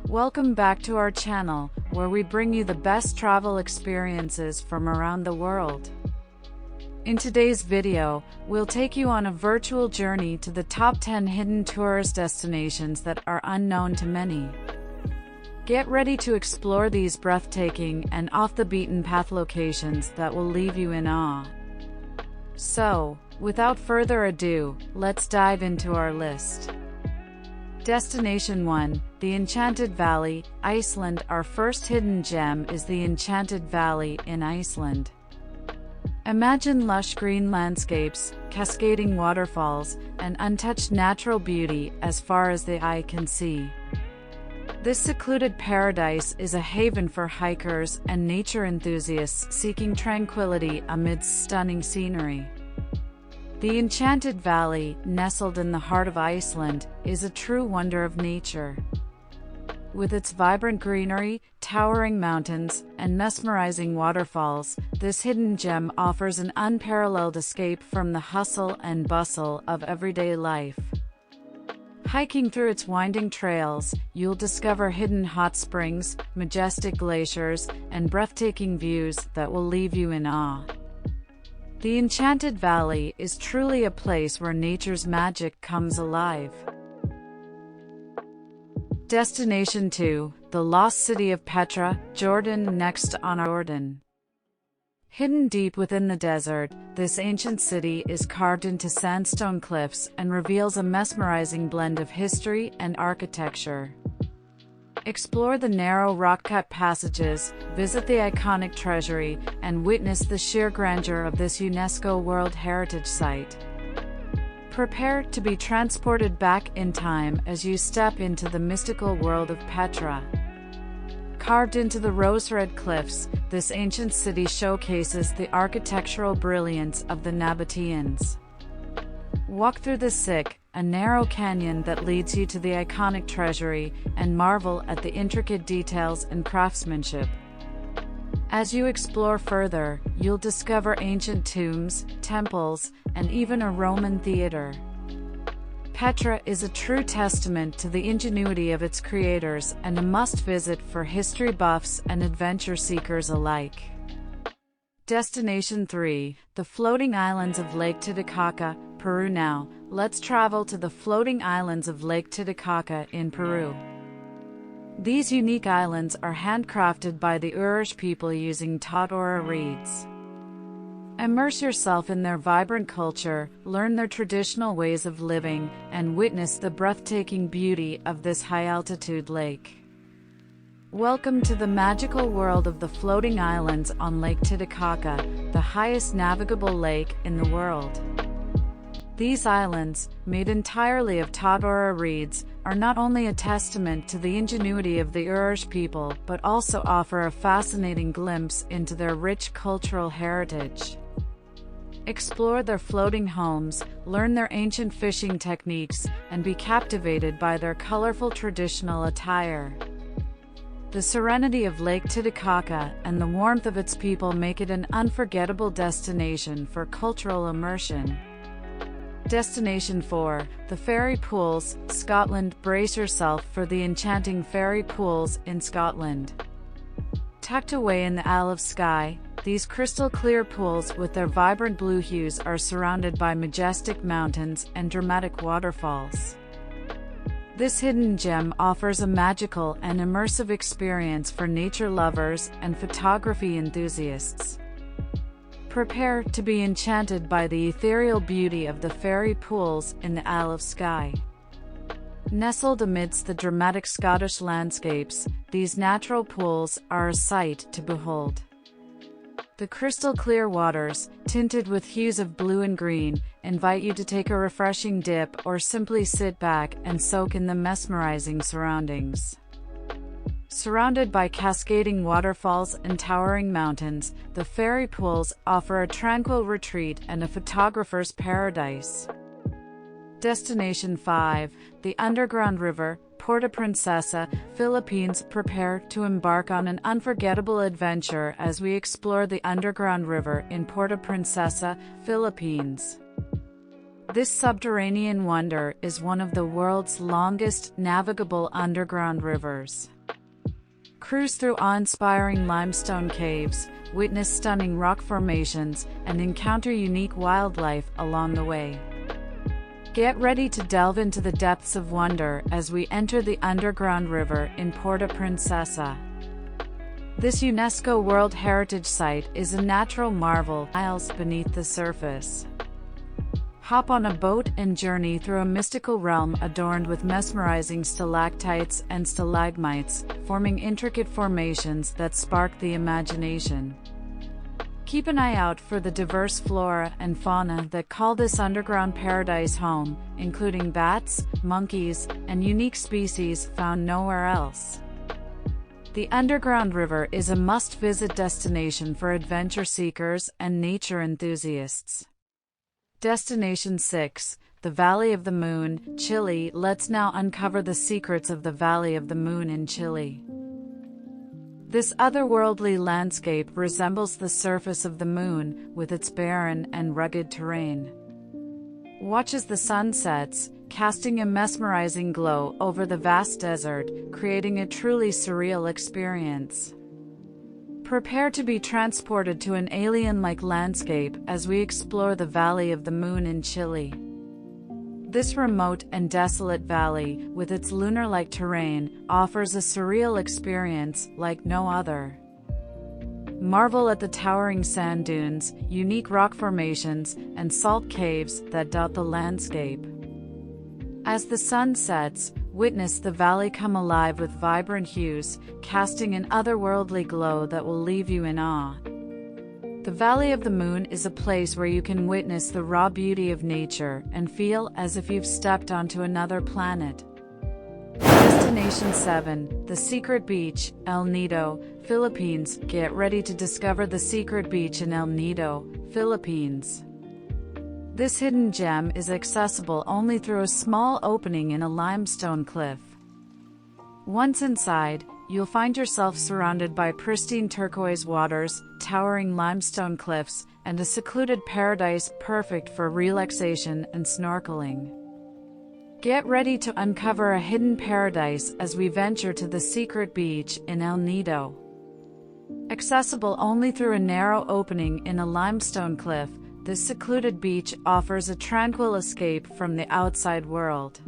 Welcome back to our channel, where we bring you the best travel experiences from around the world. In today's video, we'll take you on a virtual journey to the top 10 hidden tourist destinations that are unknown to many. Get ready to explore these breathtaking and off-the-beaten-path locations that will leave you in awe. So, without further ado, let's dive into our list. Destination 1, the Enchanted Valley, Iceland. Our first hidden gem is the Enchanted Valley in Iceland. Imagine lush green landscapes, cascading waterfalls, and untouched natural beauty as far as the eye can see. This secluded paradise is a haven for hikers and nature enthusiasts seeking tranquility amidst stunning scenery. The Enchanted Valley, nestled in the heart of Iceland, is a true wonder of nature. With its vibrant greenery, towering mountains, and mesmerizing waterfalls, this hidden gem offers an unparalleled escape from the hustle and bustle of everyday life. Hiking through its winding trails, you'll discover hidden hot springs, majestic glaciers, and breathtaking views that will leave you in awe. The Enchanted Valley is truly a place where nature's magic comes alive. Destination 2, the lost city of Petra, Jordan. Next on our Jordan. Hidden deep within the desert, this ancient city is carved into sandstone cliffs and reveals a mesmerizing blend of history and architecture. Explore the narrow rock-cut passages, visit the iconic treasury, and witness the sheer grandeur of this UNESCO World Heritage Site. Prepare to be transported back in time as you step into the mystical world of Petra. Carved into the rose-red cliffs, this ancient city showcases the architectural brilliance of the Nabateans. Walk through the Sick, a narrow canyon that leads you to the iconic treasury, and marvel at the intricate details and craftsmanship. As you explore further, you'll discover ancient tombs, temples, and even a Roman theater. Petra is a true testament to the ingenuity of its creators and a must-visit for history buffs and adventure seekers alike. Destination 3, the floating islands of Lake Titicaca, Peru. Now, let's travel to the floating islands of Lake Titicaca in Peru. These unique islands are handcrafted by the Irish people using tadora reeds. Immerse yourself in their vibrant culture, learn their traditional ways of living, and witness the breathtaking beauty of this high-altitude lake. Welcome to the magical world of the floating islands on Lake Titicaca, the highest navigable lake in the world. These islands, made entirely of tadora reeds, are not only a testament to the ingenuity of the Irish people but also offer a fascinating glimpse into their rich cultural heritage. Explore their floating homes, learn their ancient fishing techniques, and be captivated by their colorful traditional attire. The serenity of Lake Titicaca and the warmth of its people make it an unforgettable destination for cultural immersion. Destination 4, the Fairy Pools, Scotland. Brace yourself for the enchanting fairy pools in Scotland. Tucked away in the Isle of Skye, these crystal-clear pools with their vibrant blue hues are surrounded by majestic mountains and dramatic waterfalls. This hidden gem offers a magical and immersive experience for nature lovers and photography enthusiasts. Prepare to be enchanted by the ethereal beauty of the fairy pools in the Isle of Skye. Nestled amidst the dramatic Scottish landscapes, these natural pools are a sight to behold. The crystal-clear waters, tinted with hues of blue and green, invite you to take a refreshing dip or simply sit back and soak in the mesmerizing surroundings. Surrounded by cascading waterfalls and towering mountains, the fairy pools offer a tranquil retreat and a photographer's paradise. Destination 5. The Underground River, Puerto Princesa, Philippines. Prepare to embark on an unforgettable adventure as we explore the Underground River in Puerto Princesa, Philippines. This subterranean wonder is one of the world's longest navigable underground rivers. Cruise through awe-inspiring limestone caves, witness stunning rock formations, and encounter unique wildlife along the way. Get ready to delve into the depths of wonder as we enter the Underground River in Puerto Princesa. This UNESCO World Heritage Site is a natural marvel miles beneath the surface. Hop on a boat and journey through a mystical realm adorned with mesmerizing stalactites and stalagmites, forming intricate formations that spark the imagination. Keep an eye out for the diverse flora and fauna that call this underground paradise home, including bats, monkeys, and unique species found nowhere else. The Underground River is a must-visit destination for adventure seekers and nature enthusiasts. Destination 6. The Valley of the Moon, Chile. Let's now uncover the secrets of the Valley of the Moon in Chile. This otherworldly landscape resembles the surface of the moon, with its barren and rugged terrain. Watch as the sun sets, casting a mesmerizing glow over the vast desert, creating a truly surreal experience. Prepare to be transported to an alien-like landscape as we explore the Valley of the Moon in Chile. This remote and desolate valley, with its lunar-like terrain, offers a surreal experience like no other. Marvel at the towering sand dunes, unique rock formations, and salt caves that dot the landscape. As the sun sets, witness the valley come alive with vibrant hues, casting an otherworldly glow that will leave you in awe. The Valley of the Moon is a place where you can witness the raw beauty of nature and feel as if you've stepped onto another planet. Destination 7. The Secret Beach, El Nido, Philippines. Get ready to discover the secret beach in El Nido, Philippines. This hidden gem is accessible only through a small opening in a limestone cliff. Once inside, you'll find yourself surrounded by pristine turquoise waters, towering limestone cliffs, and a secluded paradise perfect for relaxation and snorkeling. Get ready to uncover a hidden paradise as we venture to the secret beach in El Nido. Accessible only through a narrow opening in a limestone cliff, this secluded beach offers a tranquil escape from the outside world.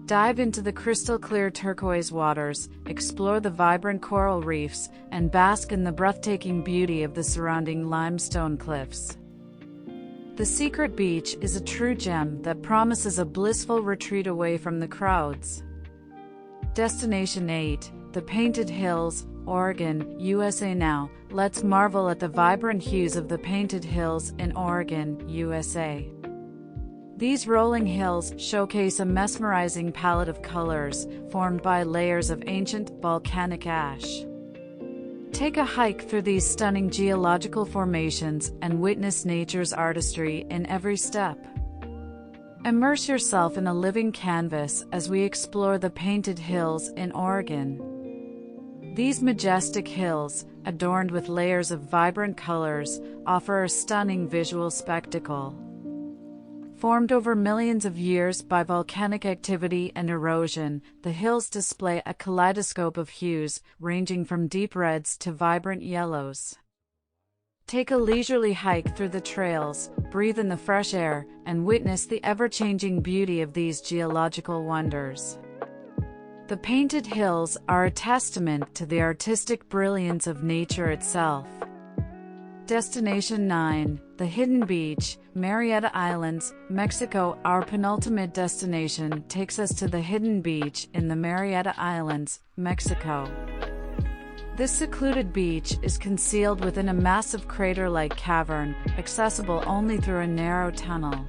Dive into the crystal-clear turquoise waters, explore the vibrant coral reefs, and bask in the breathtaking beauty of the surrounding limestone cliffs. The secret beach is a true gem that promises a blissful retreat away from the crowds. Destination 8. The Painted Hills, Oregon, USA. Now, let's marvel at the vibrant hues of the Painted Hills in Oregon, USA. These rolling hills showcase a mesmerizing palette of colors, formed by layers of ancient volcanic ash. Take a hike through these stunning geological formations and witness nature's artistry in every step. Immerse yourself in a living canvas as we explore the Painted Hills in Oregon. These majestic hills, adorned with layers of vibrant colors, offer a stunning visual spectacle. Formed over millions of years by volcanic activity and erosion, the hills display a kaleidoscope of hues, ranging from deep reds to vibrant yellows. Take a leisurely hike through the trails, breathe in the fresh air, and witness the ever-changing beauty of these geological wonders. The Painted Hills are a testament to the artistic brilliance of nature itself. Destination 9. The Hidden Beach, Marietta Islands, Mexico. Our penultimate destination takes us to the Hidden Beach in the Marietta Islands, Mexico. This secluded beach is concealed within a massive crater-like cavern, accessible only through a narrow tunnel.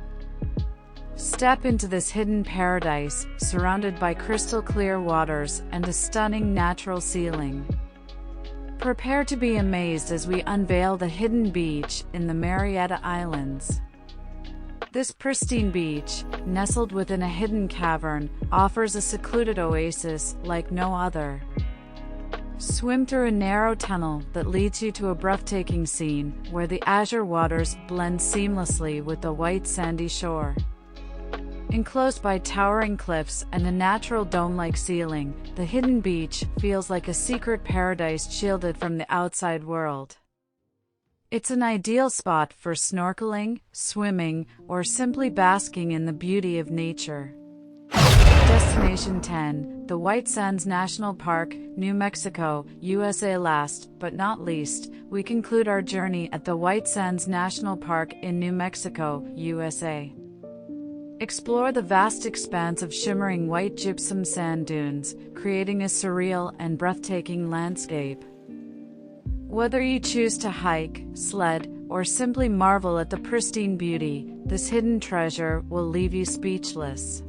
Step into this hidden paradise, surrounded by crystal clear waters and a stunning natural ceiling. Prepare to be amazed as we unveil the hidden beach in the Marietta Islands. This pristine beach, nestled within a hidden cavern, offers a secluded oasis like no other. Swim through a narrow tunnel that leads you to a breathtaking scene where the azure waters blend seamlessly with the white sandy shore. Enclosed by towering cliffs and a natural dome-like ceiling, the hidden beach feels like a secret paradise shielded from the outside world. It's an ideal spot for snorkeling, swimming, or simply basking in the beauty of nature. Destination 10, the White Sands National Park, New Mexico, USA. Last but not least, we conclude our journey at the White Sands National Park in New Mexico, USA. Explore the vast expanse of shimmering white gypsum sand dunes, creating a surreal and breathtaking landscape. Whether you choose to hike, sled, or simply marvel at the pristine beauty, this hidden treasure will leave you speechless.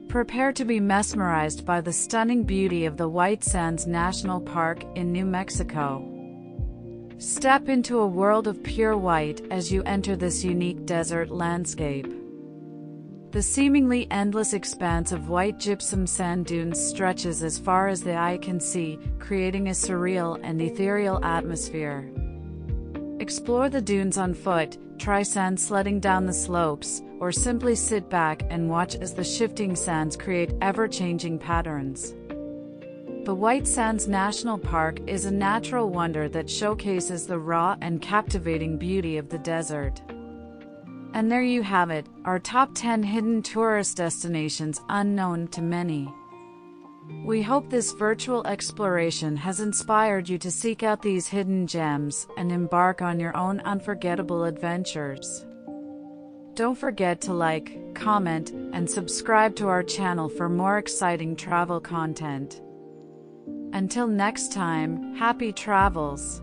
Prepare to be mesmerized by the stunning beauty of the White Sands National Park in New Mexico. Step into a world of pure white as you enter this unique desert landscape. The seemingly endless expanse of white gypsum sand dunes stretches as far as the eye can see, creating a surreal and ethereal atmosphere. Explore the dunes on foot, try sand sledding down the slopes, or simply sit back and watch as the shifting sands create ever-changing patterns. The White Sands National Park is a natural wonder that showcases the raw and captivating beauty of the desert. And there you have it, our top 10 hidden tourist destinations unknown to many. We hope this virtual exploration has inspired you to seek out these hidden gems and embark on your own unforgettable adventures. Don't forget to like, comment, and subscribe to our channel for more exciting travel content. Until next time, happy travels!